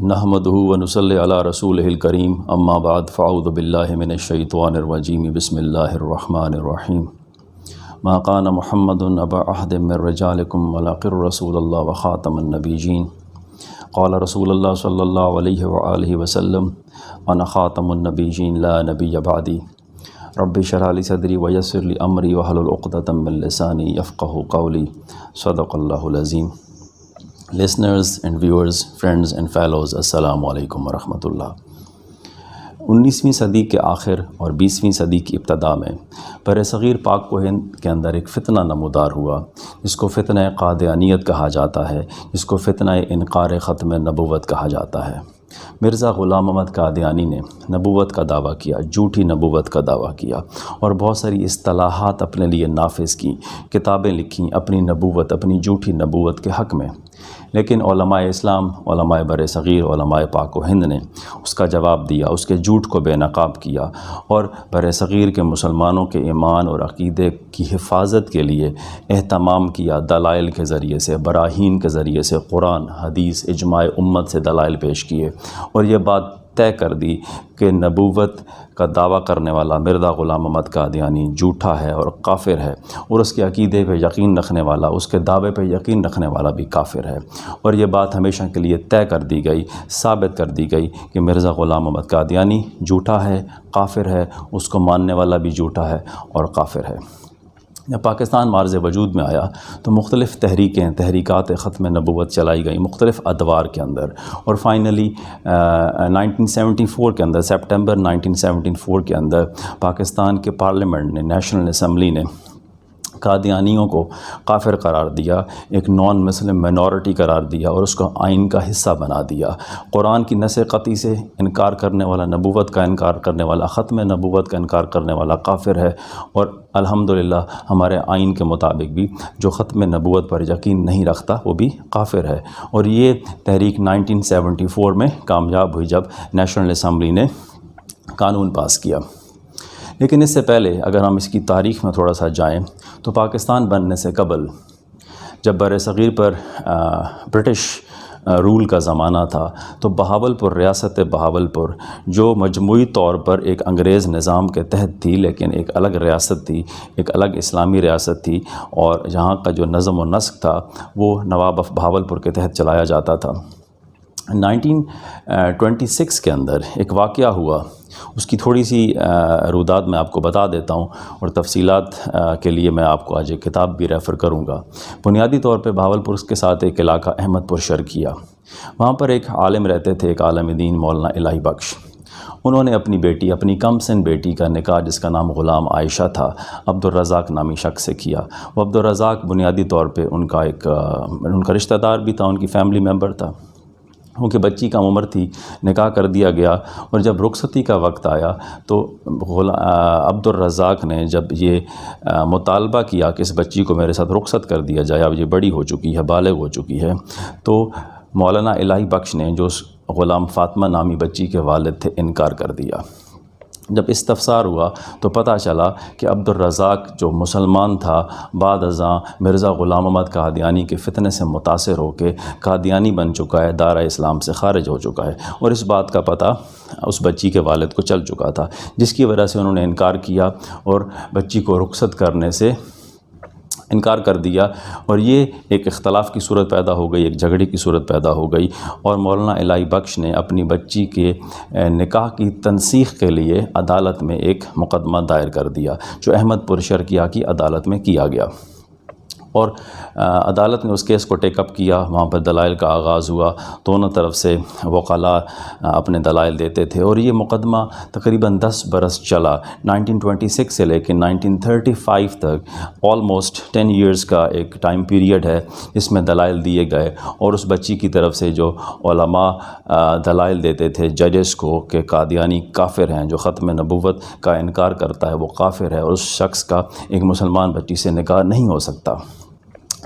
نحمدہ ونصلی علی رسولہ الکریم اما بعد فاعوذ باللہ من الشیطان الرجیم بسم اللہ الرحمن الرحیم ما کان محمد ابا احد من رجالکم ولکن رسول اللہ وخاتم النبیین قال رسول اللہ صلی اللہ علیہ وآلہ وسلم انا خاتم النبیین لا نبی بعدی رب اشرح لی صدری ویسر لی امری واحلل عقدۃ من لسانی یفقہوا قولی صدق اللہ العظیم۔ Listeners and viewers, friends and fellows, السلام علیکم ورحمۃ اللہ۔ 19ویں صدی کے آخر اور 20ویں صدی کی ابتدا میں برصغیر پاک و ہند کے اندر ایک فتنہ نمودار ہوا جس کو فتنہ قادیانیت کہا جاتا ہے، جس کو فتنہ انکار ختم نبوت کہا جاتا ہے۔ مرزا غلام احمد قادیانی نے نبوت کا دعویٰ کیا، جھوٹی نبوت کا دعویٰ کیا اور بہت ساری اصطلاحات اپنے لیے نافذ کیں، کتابیں لکھیں اپنی نبوت، اپنی جھوٹی نبوت کے حق میں۔ لیکن علماء اسلام، علماء برصغیر، علماء پاک و ہند نے اس کا جواب دیا، اس کے جھوٹ کو بے نقاب کیا اور برصغیر کے مسلمانوں کے ایمان اور عقیدے کی حفاظت کے لیے اہتمام کیا، دلائل کے ذریعے سے، براہین کے ذریعے سے، قرآن، حدیث، اجماع امت سے دلائل پیش کیے اور یہ بات طے کر دی کہ نبوت کا دعویٰ کرنے والا مرزا غلام احمد قادیانی جھوٹا ہے اور کافر ہے، اور اس کے عقیدے پہ یقین رکھنے والا، اس کے دعوے پہ یقین رکھنے والا بھی کافر ہے۔ اور یہ بات ہمیشہ کے لیے طے کر دی گئی، ثابت کر دی گئی کہ مرزا غلام احمد قادیانی جھوٹا ہے، کافر ہے، اس کو ماننے والا بھی جھوٹا ہے اور کافر ہے۔ جب پاکستان معرض وجود میں آیا تو مختلف تحریکات ختم نبوت چلائی گئیں مختلف ادوار کے اندر، اور فائنلی 1974 کے اندر، سپٹمبر 1974 کے اندر پاکستان کے پارلیمنٹ نے، نیشنل اسمبلی نے قادیانیوں کو کافر قرار دیا، ایک نان مسلم مائنورٹی قرار دیا اور اس کو آئین کا حصہ بنا دیا۔ قرآن کی نص قطعی سے انکار کرنے والا، نبوت کا انکار کرنے والا، ختم نبوت کا انکار کرنے والا کافر ہے، اور الحمدللہ ہمارے آئین کے مطابق بھی جو ختم نبوت پر یقین نہیں رکھتا وہ بھی کافر ہے۔ اور یہ تحریک 1974 میں کامیاب ہوئی جب نیشنل اسمبلی نے قانون پاس کیا۔ لیکن اس سے پہلے اگر ہم اس کی تاریخ میں تھوڑا سا جائیں تو پاکستان بننے سے قبل جب برصغیر پر برٹش رول کا زمانہ تھا تو بہاولپور، ریاست بہاولپور جو مجموعی طور پر ایک انگریز نظام کے تحت تھی لیکن ایک الگ ریاست تھی، ایک الگ اسلامی ریاست تھی، اور جہاں کا جو نظم و نسق تھا وہ نواب آف بہاولپور کے تحت چلایا جاتا تھا۔ 1926 کے اندر ایک واقعہ ہوا، اس کی تھوڑی سی روداد میں آپ کو بتا دیتا ہوں، اور تفصیلات کے لیے میں آپ کو آج ایک کتاب بھی ریفر کروں گا۔ بنیادی طور پہ بہاولپور کے ساتھ ایک علاقہ احمد پور شرقیہ، وہاں پر ایک عالم رہتے تھے، ایک عالم دین مولانا الہی بخش۔ انہوں نے اپنی بیٹی، اپنی کم سن بیٹی کا نکاح، جس کا نام غلام عائشہ تھا، عبدالرزاق نامی شخص سے کیا۔ وہ عبدالرزاق بنیادی طور پہ ان کا رشتہ دار بھی تھا، ان کی فیملی ممبر تھا۔ کیونکہ بچی کا عمر تھی، نکاح کر دیا گیا، اور جب رخصتی کا وقت آیا تو عبدالرزاق نے جب یہ مطالبہ کیا کہ اس بچی کو میرے ساتھ رخصت کر دیا جائے، اب یہ بڑی ہو چکی ہے، بالغ ہو چکی ہے، تو مولانا الہی بخش نے، جو غلام فاطمہ نامی بچی کے والد تھے، انکار کر دیا۔ جب استفسار ہوا تو پتہ چلا کہ عبدالرزاق جو مسلمان تھا، بعد ازاں مرزا غلام احمد قادیانی کے فتنے سے متاثر ہو کے قادیانی بن چکا ہے، دائرہ اسلام سے خارج ہو چکا ہے، اور اس بات کا پتہ اس بچی کے والد کو چل چکا تھا، جس کی وجہ سے انہوں نے انکار کیا اور بچی کو رخصت کرنے سے انکار کر دیا، اور یہ ایک اختلاف کی صورت پیدا ہو گئی، ایک جھگڑے کی صورت پیدا ہو گئی، اور مولانا الہی بخش نے اپنی بچی کے نکاح کی تنسیخ کے لیے عدالت میں ایک مقدمہ دائر کر دیا، جو احمد پور شرقیہ کی عدالت میں کیا گیا، اور عدالت نے اس کیس کو ٹیک اپ کیا۔ وہاں پر دلائل کا آغاز ہوا، دونوں طرف سے وکلاء اپنے دلائل دیتے تھے، اور یہ مقدمہ تقریباً 10 برس چلا، 1926 سے لے کے 1935 تک، آلموسٹ 10 ایئرز کا ایک ٹائم پیریڈ ہے جس میں دلائل دیے گئے، اور اس بچی کی طرف سے جو علماء دلائل دیتے تھے ججز کو کہ قادیانی کافر ہیں، جو ختم نبوت کا انکار کرتا ہے وہ کافر ہے، اور اس شخص کا ایک مسلمان بچی سے نکاح نہیں ہو سکتا۔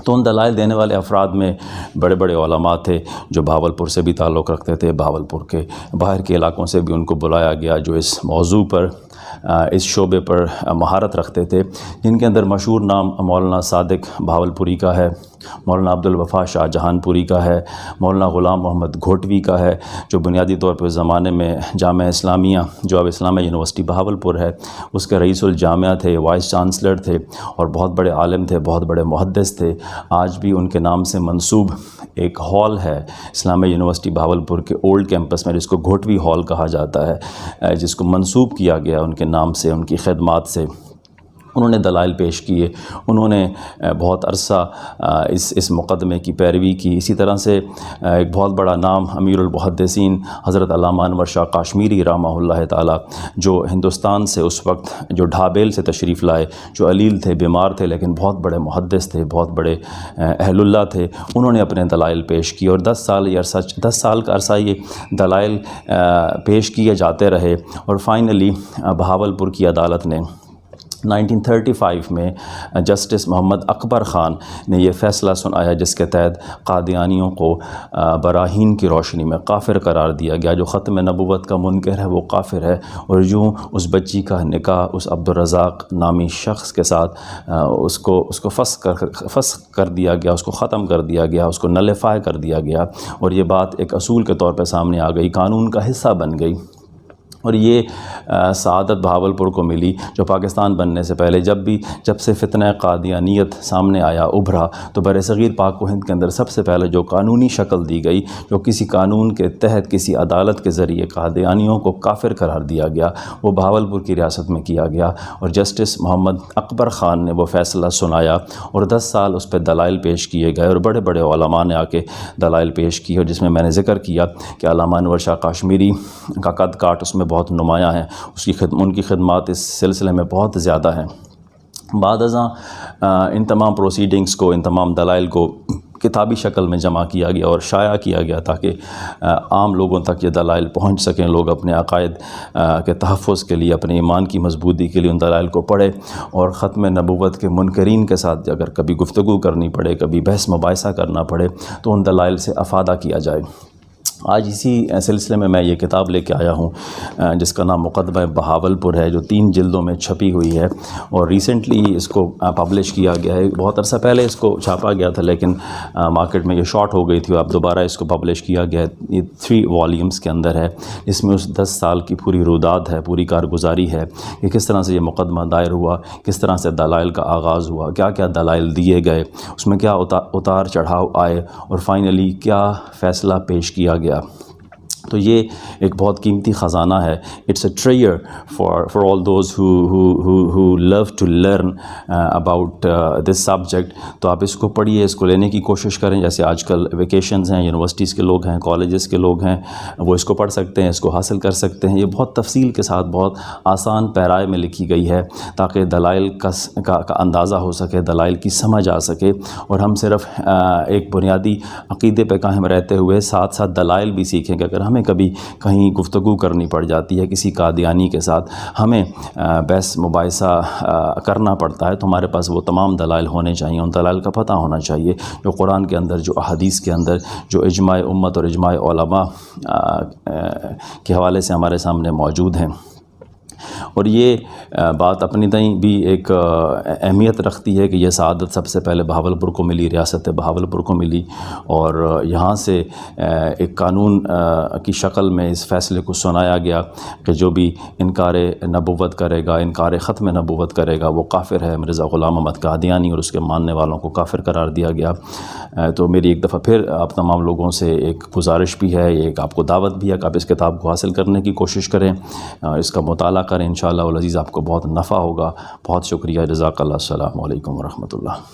تو ان دلائل دینے والے افراد میں بڑے بڑے علماء تھے جو بہاولپور سے بھی تعلق رکھتے تھے، بہاولپور کے باہر کے علاقوں سے بھی ان کو بلایا گیا، جو اس موضوع پر اس شعبے پر مہارت رکھتے تھے، جن کے اندر مشہور نام مولانا صادق بھاولپوری کا ہے، مولانا عبدالوفا شاہ جہان پوری کا ہے، مولانا غلام محمد گھوٹوی کا ہے، جو بنیادی طور پہ اس زمانے میں جامعہ اسلامیہ جو اب اسلامیہ یونیورسٹی بہاولپور ہے اس کے رئیس الجامعہ تھے، وائس چانسلر تھے، اور بہت بڑے عالم تھے، بہت بڑے محدث تھے۔ آج بھی ان کے نام سے منسوب ایک ہال ہے اسلامیہ یونیورسٹی بہاولپور کے اولڈ کیمپس میں، جس کو گھوٹوی ہال کہا جاتا ہے، جس کو منسوب کیا گیا ان کے نام سے، ان کی خدمات سے۔ انہوں نے دلائل پیش کیے، انہوں نے بہت عرصہ اس مقدمے کی پیروی کی۔ اسی طرح سے ایک بہت بڑا نام امیر المحدثین حضرت علامہ انور شاہ کاشمیری رحمہ اللہ تعالیٰ، جو ہندوستان سے اس وقت جو ڈھابیل سے تشریف لائے، جو علیل تھے، بیمار تھے، لیکن بہت بڑے محدث تھے، بہت بڑے اہل اللہ تھے، انہوں نے اپنے دلائل پیش کیے، اور 10 سال کا عرصہ یہ دلائل پیش کیے جاتے رہے، اور فائنلی بہاولپور کی عدالت نے 1935 میں جسٹس محمد اکبر خان نے یہ فیصلہ سنایا، جس کے تحت قادیانیوں کو براہین کی روشنی میں کافر قرار دیا گیا۔ جو ختم نبوت کا منکر ہے وہ کافر ہے، اور یوں اس بچی کا نکاح اس عبدالرزاق نامی شخص کے ساتھ اس کو فسخ کر دیا گیا، اس کو ختم کر دیا گیا، اس کو نلیفائی کر دیا گیا، اور یہ بات ایک اصول کے طور پہ سامنے آ گئی، قانون کا حصہ بن گئی۔ اور یہ سعادت بہاولپور کو ملی، جو پاکستان بننے سے پہلے جب سے فتنہ قادیانیت سامنے آیا، ابھرا، تو برصغیر پاک و ہند کے اندر سب سے پہلے جو قانونی شکل دی گئی، جو کسی قانون کے تحت کسی عدالت کے ذریعے قادیانیوں کو کافر قرار دیا گیا، وہ بہاولپور کی ریاست میں کیا گیا، اور جسٹس محمد اکبر خان نے وہ فیصلہ سنایا، اور 10 سال اس پہ دلائل پیش کیے گئے، اور بڑے بڑے علماء نے آ کے دلائل پیش کیے، اور جس میں نے ذکر کیا کہ علامہ انور شاہ کاشمیری کا قد کاٹ اس میں بہت نمایاں ہیں، ان کی خدمات اس سلسلے میں بہت زیادہ ہیں۔ بعد ازاں ان تمام پروسیڈنگز کو، ان تمام دلائل کو کتابی شکل میں جمع کیا گیا اور شائع کیا گیا، تاکہ عام لوگوں تک یہ دلائل پہنچ سکیں، لوگ اپنے عقائد کے تحفظ کے لیے، اپنے ایمان کی مضبوطی کے لیے ان دلائل کو پڑھیں، اور ختم نبوت کے منکرین کے ساتھ اگر کبھی گفتگو کرنی پڑے، کبھی بحث مباحثہ کرنا پڑے، تو ان دلائل سے افادہ کیا جائے۔ آج اسی سلسلے میں یہ کتاب لے کے آیا ہوں، جس کا نام مقدمہ بہاولپور ہے، جو 3 جلدوں میں چھپی ہوئی ہے، اور ریسنٹلی اس کو پبلش کیا گیا ہے۔ بہت عرصہ پہلے اس کو چھاپا گیا تھا، لیکن مارکیٹ میں یہ شارٹ ہو گئی تھی، اور اب دوبارہ اس کو پبلش کیا گیا ہے۔ یہ 3 والیومز کے اندر ہے، اس میں اس 10 سال کی پوری روداد ہے، پوری کارگزاری ہے کہ کس طرح سے یہ مقدمہ دائر ہوا، کس طرح سے دلائل کا آغاز ہوا، کیا کیا دلائل دیے گئے، اس میں کیا اتار چڑھاؤ آئے، اور فائنلی کیا فیصلہ پیش کیا گیا۔ تو یہ ایک بہت قیمتی خزانہ ہے۔ It's a treasure for all those who love to learn about this subject۔ تو آپ اس کو پڑھیے، اس کو لینے کی کوشش کریں۔ جیسے آج کل ویکیشنز ہیں، یونیورسٹیز کے لوگ ہیں، کالجز کے لوگ ہیں، وہ اس کو پڑھ سکتے ہیں، اس کو حاصل کر سکتے ہیں۔ یہ بہت تفصیل کے ساتھ بہت آسان پیرائے میں لکھی گئی ہے، تاکہ دلائل کا اندازہ ہو سکے، دلائل کی سمجھ آ سکے، اور ہم صرف ایک بنیادی عقیدے پہ قائم رہتے ہوئے ساتھ ساتھ دلائل بھی سیکھیں کہ اگر ہمیں کبھی کہیں گفتگو کرنی پڑ جاتی ہے کسی قادیانی کے ساتھ، ہمیں بحث مباحثہ کرنا پڑتا ہے، تو ہمارے پاس وہ تمام دلائل ہونے چاہیے، ان دلائل کا پتہ ہونا چاہیے جو قرآن کے اندر، جو احادیث کے اندر، جو اجماع امت اور اجماع علماء کے حوالے سے ہمارے سامنے موجود ہیں۔ اور یہ بات اپنی تئیں بھی ایک اہمیت رکھتی ہے کہ یہ سعادت سب سے پہلے بہاولپور کو ملی، ریاست بہاولپور کو ملی، اور یہاں سے ایک قانون کی شکل میں اس فیصلے کو سنایا گیا کہ جو بھی انکار نبوت کرے گا، انکار ختم نبوت کرے گا، وہ کافر ہے۔ مرزا غلام احمد قادیانی اور اس کے ماننے والوں کو کافر قرار دیا گیا۔ تو میری ایک دفعہ پھر آپ تمام لوگوں سے ایک گزارش بھی ہے، ایک آپ کو دعوت بھی ہے کہ آپ اس کتاب کو حاصل کرنے کی کوشش کریں، اس کا مطالعہ کریں، انشاءاللہ العزیز آپ کو بہت نفع ہوگا۔ بہت شکریہ، جزاک اللہ، السلام علیکم ورحمۃ اللہ۔